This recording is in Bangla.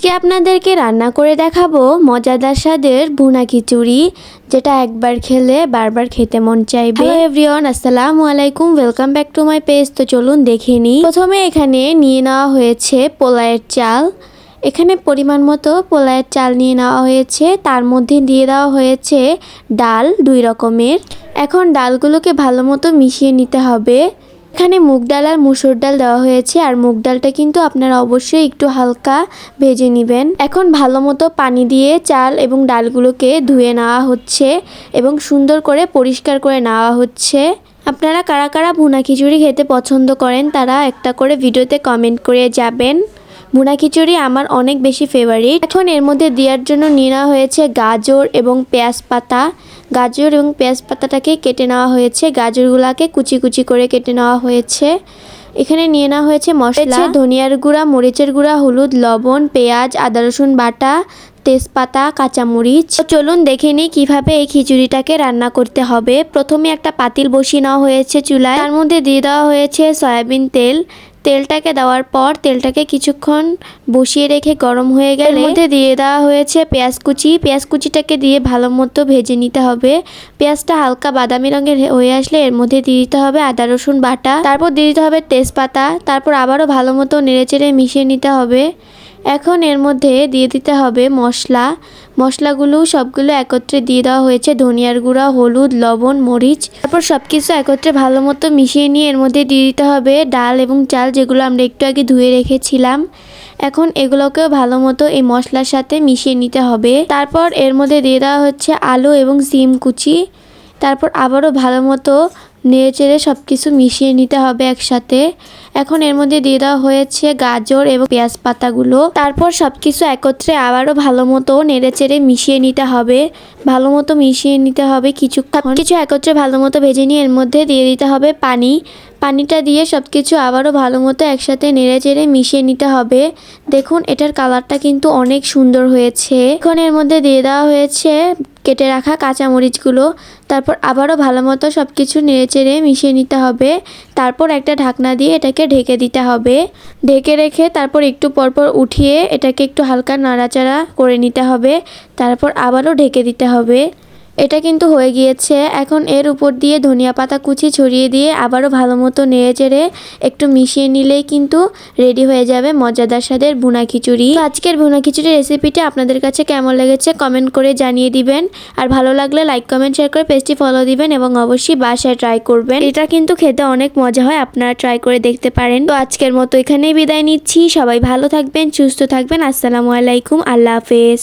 আজকে আপনাদেরকে রান্না করে দেখাবো মজাদার স্বাদের ভুনা খিচুড়ি, যেটা একবার খেলে বারবার খেতে মন চাইবে। হ্যালো এভরিওয়ান, আসসালামু আলাইকুম, welcome back to my page. তো চলুন দেখে নিই। প্রথমে এখানে নিয়ে নেওয়া হয়েছে পোলাওয়ের চাল। এখানে পরিমাণ মতো পোলাওয়ের চাল নিয়ে নেওয়া হয়েছে, তার মধ্যে দিয়ে দেওয়া হয়েছে ডাল 2 রকমের। এখন ডালগুলোকে ভালো মতো মিশিয়ে নিতে হবে। এখানে মুগ ডাল আর মুসুর ডাল দেওয়া হয়েছে, আর মুগ ডালটা কিন্তু আপনারা অবশ্যই একটু হালকা ভেজে নেবেন। এখন ভালো মতো পানি দিয়ে চাল এবং ডালগুলোকে ধুয়ে নেওয়া হচ্ছে এবং সুন্দর করে পরিষ্কার করে নেওয়া হচ্ছে। আপনারা কারা কারা ভুনা খিচুড়ি খেতে পছন্দ করেন তারা একটা করে ভিডিওতে কমেন্ট করে যাবেন। ভুনা খিচুড়ি আমার অনেক বেশি ফেভারিট। এখন এর মধ্যে দেওয়ার জন্য নিয়ে নেওয়া হয়েছে গাজর এবং পেঁয়াজ পাতা। গাজর এবং পেঁয়াজ পাতাটাকে কেটে নেওয়া হয়েছে, গাজরগুলাকে কুচি কুচি করে কেটে নেওয়া হয়েছে। এখানে নিয়ে নেওয়া হয়েছে মশলা, ধনিয়ার গুঁড়া, মরিচের গুঁড়া, হলুদ, লবণ, পেঁয়াজ, আদা রসুন বাটা, তেজপাতা, কাঁচামরিচ। চলুন দেখে নিই কিভাবে এই খিচুড়িটাকে রান্না করতে হবে। প্রথমে একটা পাতিল বসিয়ে নেওয়া হয়েছে চুলায়, তার মধ্যে দিয়ে দেওয়া হয়েছে সয়াবিন তেল। তেলটাকে দেওয়ার পর তেলটাকে কিছুক্ষণ বসিয়ে রেখে গরম হয়ে গেলে এর মধ্যে দিয়ে দেওয়া হয়েছে পেঁয়াজ কুচি। পেঁয়াজ কুচিটাকে দিয়ে ভালো মতো ভেজে নিতে হবে। পেঁয়াজটা হালকা বাদামি রঙের হয়ে আসলে এর মধ্যে দিয়ে দিতে হবে আদা রসুন বাটা, তারপর দিয়ে দিতে হবে তেজপাতা, তারপর আবারও ভালো মতো নেড়েচেড়ে মিশিয়ে নিতে হবে। এখন এর মধ্যে দিয়ে দিতে হবে মশলাগুলো সবগুলো একত্রে দিয়ে দেওয়া হয়েছে, ধনিয়ার গুঁড়া, হলুদ, লবণ, মরিচ। তারপর সবকিছু একত্রে ভালো মতো মিশিয়ে নিয়ে এর মধ্যে দিয়ে দিতে হবে ডাল এবং চাল, যেগুলো আমরা একটু আগে ধুয়ে রেখেছিলাম। এখন এগুলোকেও ভালো মতো এই মশলার সাথে মিশিয়ে নিতে হবে। তারপর এর মধ্যে দিয়ে দেওয়া হচ্ছে আলু এবং সিম কুচি। তারপর আবারও ভালো মতো নেড়েচেড়ে সব কিছু মিশিয়ে নিতে হবে একসাথে। এখন এর মধ্যে দিয়ে দেওয়া হয়েছে গাজর এবং পেঁয়াজ পাতাগুলো। তারপর সব কিছু একত্রে আবারও ভালো মতো নেড়েচেড়ে মিশিয়ে নিতে হবে। ভালো মতো মিশিয়ে নিতে হবে কিছুক্ষণ। কিছু একত্রে ভালো মতো ভেজে নিয়ে এর মধ্যে দিয়ে দিতে হবে পানিটা দিয়ে সব কিছু আবারও ভালো মতো একসাথে নেড়েচেড়ে মিশিয়ে নিতে হবে। দেখুন এটার কালারটা কিন্তু অনেক সুন্দর হয়েছে। এখন এর মধ্যে দিয়ে দেওয়া হয়েছে কেটে রাখা কাঁচামরিচগুলো। তারপর আবারও ভালো মতো সব কিছু নেড়েচেড়ে মিশিয়ে নিতে হবে। তারপর একটা ঢাকনা দিয়ে এটাকে ঢেকে দিতে হবে। ঢেকে রেখে তারপর একটু পরপর উঠিয়ে এটাকে একটু হালকা নাড়াচাড়া করে নিতে হবে। তারপর আবারও ঢেকে দিতে হবে। এটা কিন্তু হয়ে গিয়েছে। এখন এর উপর দিয়ে ধনিয়া পাতা কুচি ছড়িয়ে দিয়ে আবারও ভালো মতো নেড়েচেড়ে একটু মিশিয়ে নিলেই কিন্তু রেডি হয়ে যাবে মজাদার স্বাদের ভুনা খিচুড়ি। আজকের ভুনা খিচুড়ি রেসিপিটা আপনাদের কাছে কেমন লেগেছে কমেন্ট করে জানিয়ে দিবেন। আর ভালো লাগলে লাইক কমেন্ট শেয়ার করে পেজটি ফলো দিবেন এবং অবশ্যই বাসায় ট্রাই করবেন। এটা কিন্তু খেতে অনেক মজা হয়, আপনারা ট্রাই করে দেখতে পারেন। তো আজকের মতো এখানেই বিদায় নিচ্ছি। সবাই ভালো থাকবেন, সুস্থ থাকবেন। আসসালামু আলাইকুম, আল্লাহ হাফেজ।